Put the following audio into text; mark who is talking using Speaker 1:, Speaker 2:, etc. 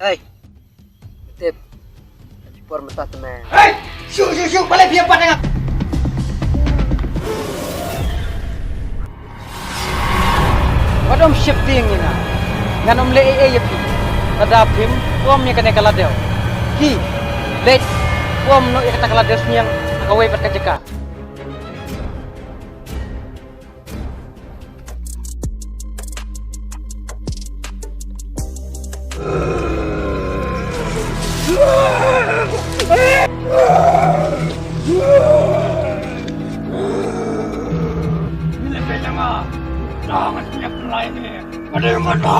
Speaker 1: Hey, tip. Por mata teman.
Speaker 2: Hey, syuk, balik dia empat dengan.
Speaker 1: Wadom shifting ina. Nganom le yepi. Kadapim pom nya kene kaladeo. Ki, let pom no ikata kaladeo nyang akawai pat kajeka.
Speaker 2: Jangan punya pelai ni. Ada yang mana?